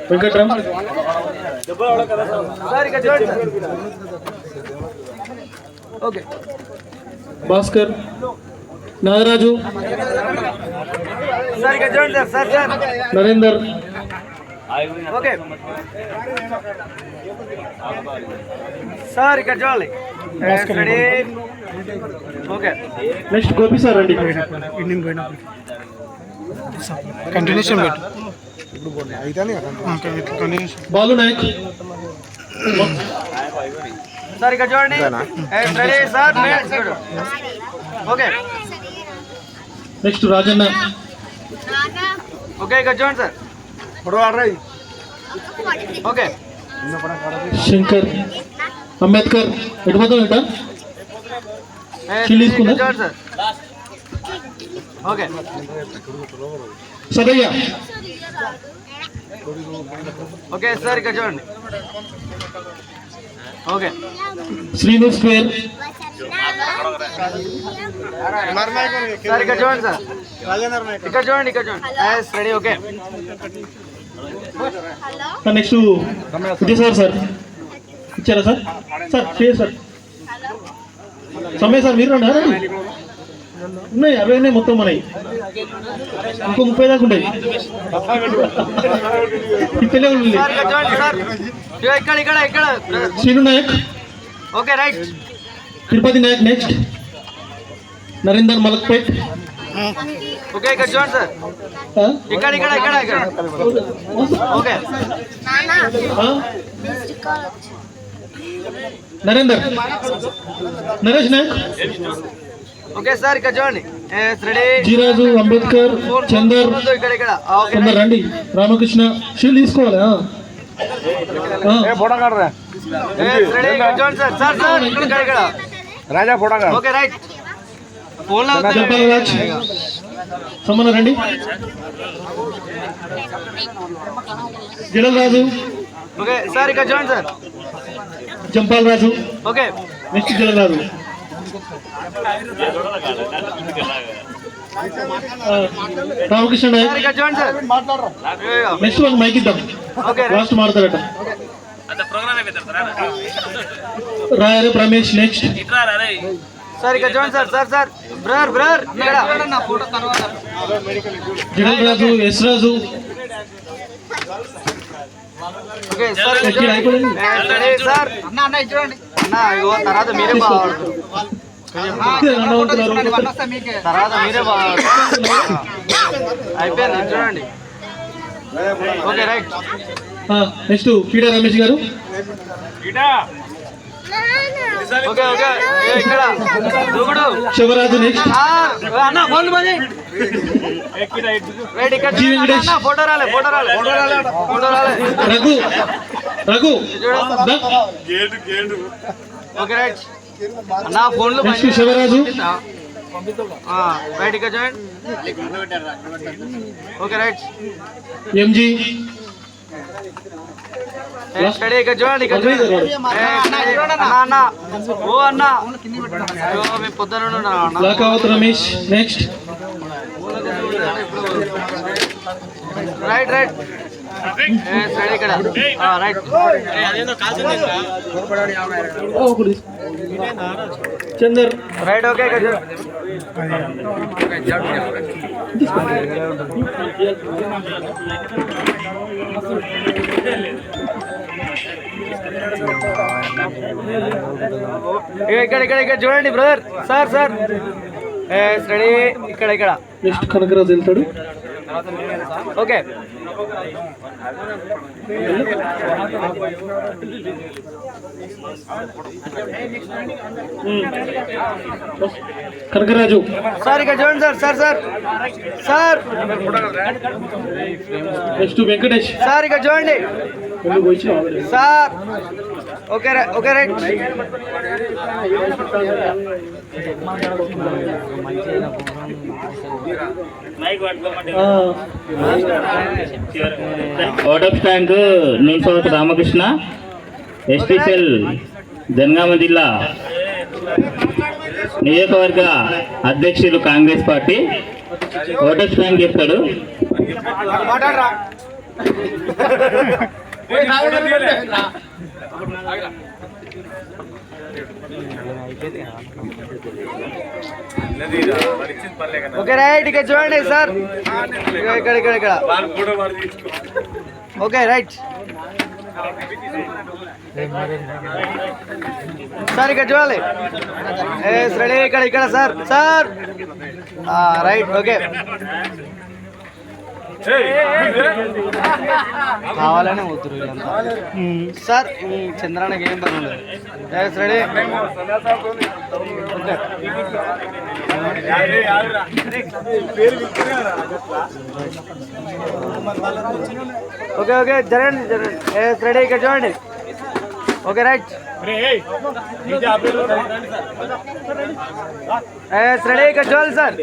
Venkatram, Bhaskar, Nagaraju, Narender, next Gopi sir అండి. Balu Naik, next Rajanna, Shankar, Ambedkar ఎటుపోతాం ఏంట తీసుకుందా, Sadayya, Srinu square, next Vijay sir. Sir ఇచ్చారా సార్? సార్ చేయ సార్, సమయ సార్ మీరు రండి. ఉన్నాయి 60 ఉన్నాయి మొత్తం మనవి, ఇంకో 30 దాకా ఉంటాయి. శ్రీను నాయక్, తిరుపతి నాయక్, నెక్స్ట్ నరేందర్ మలక్పేట్, నరేందర్, నరేష్ నాయక్, జీరాజు, అంబేద్కర్, చందర్, కొందరు రండి. రామకృష్ణ, షీల్ తీసుకోవాలి. సమ్మన్న రండి. జిడల్ రాజు, జంపాల్ రాజు, నెక్స్ట్ జిడల్ Raju, Ramakrishna Nayak, next one mike ఇద్దాం, లాస్ట్ మారుతారట. రాయరే రమేష్, నెక్స్ట్ జిడల్ రాజు, ఎస్ రాజు, తర్వాత మీరే అయిపోయింది చూడండి. Okay right. నెక్స్ట్ పీడా రమేష్ గారు. ఓకే ఓకే ఇక్కడ దూకుడు శివరాజు, నెక్స్ట్ అన్న ఫోన్ మరి రైట్. ఇక్కడ ఫోటో రాలే, ఫోటో రాలే, ఫోటో రాలే. Raghu, Raghu, okay right. నా ఫోన్లో శివరాజు, రైట్. ఇక్కడ చూడండి. Okay right. MG, study. ఇక్కడ చూడండి, ఇక్కడ చూడండి అన్న. ఓ అన్న మీ పొద్దున Lakavath Ramesh, next right right. Study ఇక్కడ రైట్. చందర్, రైట్. ఓకే ఇక్కడ ఇక్కడ ఇక్కడ ఇక్కడ చూడండి బ్రదర్. సార్ సార్ స్టడీ ఇక్కడ ఇక్కడ. నెక్స్ట్ కనకరాజు వెళ్తాడు. ఓకే కనకరాజు సార్ ఇక్కడ చూడండి sir. Sir sir sir next Venkatesh sir ఇక్కడ చూడండి sir. Okay okay right. Out of stand Nilsoth Ramakrishna, ST cell Janagama జిల్లా నియోజకవర్గ అధ్యక్షులు Congress party. Out of stand చెప్తాడు. ఓకే రైట్, ఇక చూడండి సార్, ఇక్కడ ఇక్కడ ఇక్కడ. ఓకే రైట్ సార్, ఇక్కడ చూడాలి. రెడీ, ఇక్కడ ఇక్కడ సార్, సార్ రైట్. ఓకే, కావాలనే పోతురు వీళ్ళంతా. సార్ చంద్రానికి ఏం పని ఉండదు. రెడీ, ఓకే ఓకే జరగండి జరగండి. రెడీ, ఇక్కడ చూడండి. ఓకే రైట్, రెడీ, ఇక్కడ చూడాలి సార్.